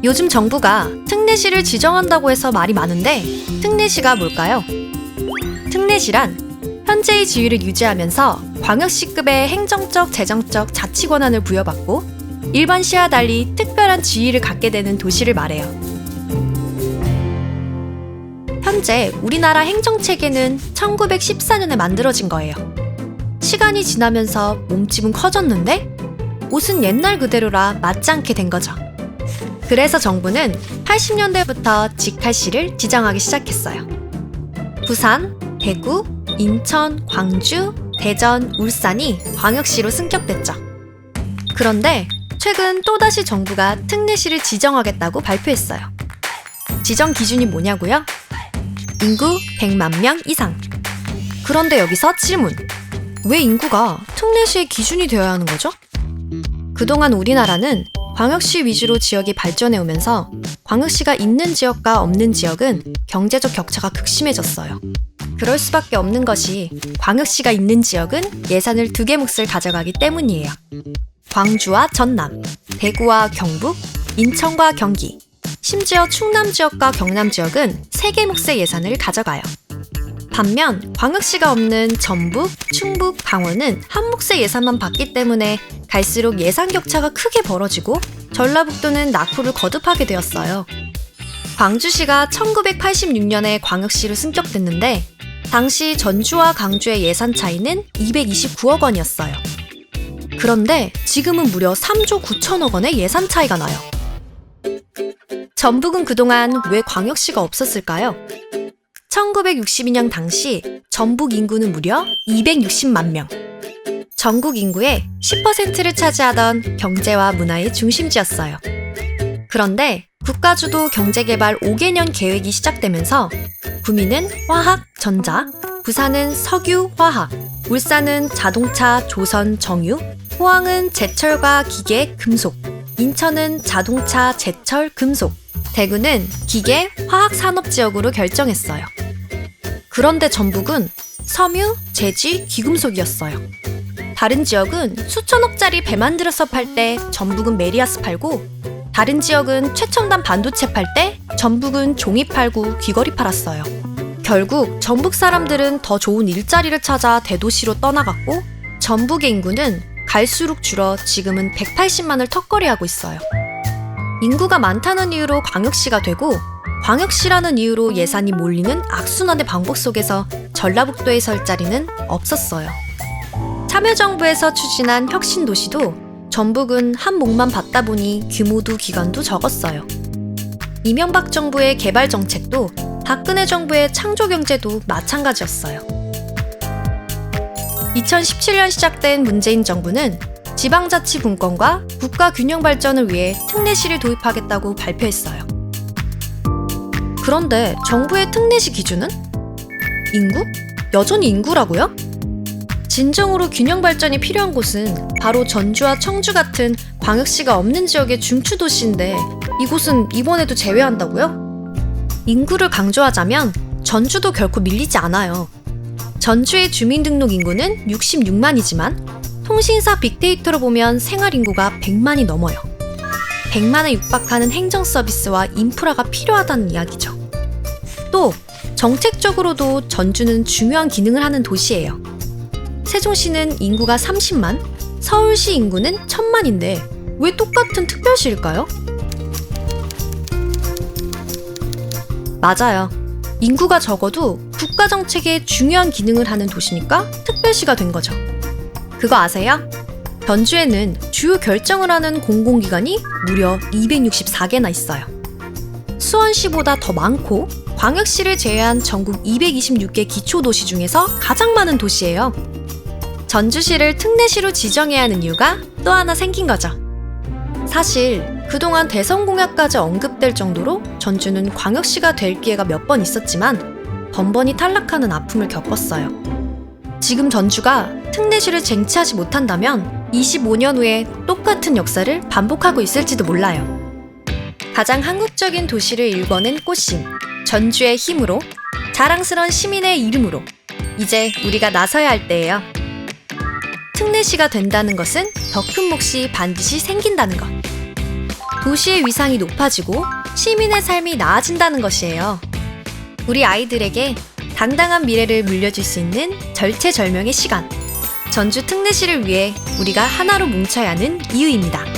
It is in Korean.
요즘 정부가 특례시를 지정한다고 해서 말이 많은데 특례시가 뭘까요? 특례시란 현재의 지위를 유지하면서 광역시급의 행정적, 재정적 자치 권한을 부여받고 일반 시와 달리 특별한 지위를 갖게 되는 도시를 말해요. 현재 우리나라 행정체계는 1914년에 만들어진 거예요. 시간이 지나면서 몸집은 커졌는데 옷은 옛날 그대로라 맞지 않게 된 거죠. 그래서 정부는 80년대부터 직할시를 지정하기 시작했어요. 부산, 대구, 인천, 광주, 대전, 울산이 광역시로 승격됐죠. 그런데 최근 또다시 정부가 특례시를 지정하겠다고 발표했어요. 지정 기준이 뭐냐고요? 인구 100만 명 이상. 그런데 여기서 질문. 왜 인구가 특례시의 기준이 되어야 하는 거죠? 그동안 우리나라는 광역시 위주로 지역이 발전해 오면서 광역시가 있는 지역과 없는 지역은 경제적 격차가 극심해졌어요. 그럴 수밖에 없는 것이 광역시가 있는 지역은 예산을 2개 몫을 가져가기 때문이에요. 광주와 전남, 대구와 경북, 인천과 경기, 심지어 충남 지역과 경남 지역은 3개 몫의 예산을 가져가요. 반면 광역시가 없는 전북, 충북, 강원은 한 몫의 예산만 받기 때문에 갈수록 예산 격차가 크게 벌어지고 전라북도는 낙후를 거듭하게 되었어요. 광주시가 1986년에 광역시로 승격됐는데 당시 전주와 강주의 예산 차이는 229억 원이었어요. 그런데 지금은 무려 3조 9천억 원의 예산 차이가 나요. 전북은 그동안 왜 광역시가 없었을까요? 1962년 당시 전북 인구는 무려 260만 명. 전국 인구의 10%를 차지하던 경제와 문화의 중심지였어요. 그런데 국가주도 경제개발 5개년 계획이 시작되면서 구미는 화학, 전자, 부산은 석유, 화학, 울산은 자동차, 조선, 정유, 포항은 제철과 기계, 금속, 인천은 자동차, 제철, 금속, 대구는 기계, 화학산업지역으로 결정했어요. 그런데 전북은 섬유, 제지, 귀금속이었어요. 다른 지역은 수천억짜리 배 만들어서 팔 때 전북은 메리아스 팔고 다른 지역은 최첨단 반도체 팔 때 전북은 종이 팔고 귀걸이 팔았어요. 결국 전북 사람들은 더 좋은 일자리를 찾아 대도시로 떠나갔고 전북의 인구는 갈수록 줄어 지금은 180만을 턱걸이하고 있어요. 인구가 많다는 이유로 광역시가 되고 광역시라는 이유로 예산이 몰리는 악순환의 반복 속에서 전라북도에 설 자리는 없었어요. 참여정부에서 추진한 혁신도시도 전북은 한 몫만 받다 보니 규모도 기간도 적었어요. 이명박 정부의 개발 정책도 박근혜 정부의 창조경제도 마찬가지였어요. 2017년 시작된 문재인 정부는 지방자치 분권과 국가 균형 발전을 위해 특례시를 도입하겠다고 발표했어요. 그런데 정부의 특례시 기준은? 인구? 여전히 인구라고요? 진정으로 균형 발전이 필요한 곳은 바로 전주와 청주 같은 광역시가 없는 지역의 중추도시인데 이곳은 이번에도 제외한다고요? 인구를 강조하자면 전주도 결코 밀리지 않아요. 전주의 주민등록 인구는 66만이지만 통신사 빅데이터로 보면 생활인구가 100만이 넘어요. 100만에 육박하는 행정서비스와 인프라가 필요하다는 이야기죠. 또 정책적으로도 전주는 중요한 기능을 하는 도시예요. 세종시는 인구가 30만, 서울시 인구는 1000만인데 왜 똑같은 특별시일까요? 맞아요. 인구가 적어도 국가정책에 중요한 기능을 하는 도시니까 특별시가 된 거죠. 그거 아세요? 전주에는 주요 결정을 하는 공공기관이 무려 264개나 있어요. 수원시보다 더 많고 광역시를 제외한 전국 226개 기초도시 중에서 가장 많은 도시예요. 전주시를 특례시로 지정해야 하는 이유가 또 하나 생긴 거죠. 사실 그동안 대선 공약까지 언급될 정도로 전주는 광역시가 될 기회가 몇 번 있었지만 번번이 탈락하는 아픔을 겪었어요. 지금 전주가 특례시를 쟁취하지 못한다면 25년 후에 똑같은 역사를 반복하고 있을지도 몰라요. 가장 한국적인 도시를 일궈낸 꽃신, 전주의 힘으로, 자랑스런 시민의 이름으로 이제 우리가 나서야 할 때예요. 특례시가 된다는 것은 더 큰 몫이 반드시 생긴다는 것. 도시의 위상이 높아지고 시민의 삶이 나아진다는 것이에요. 우리 아이들에게 당당한 미래를 물려줄 수 있는 절체절명의 시간. 전주 특례시를 위해 우리가 하나로 뭉쳐야 하는 이유입니다.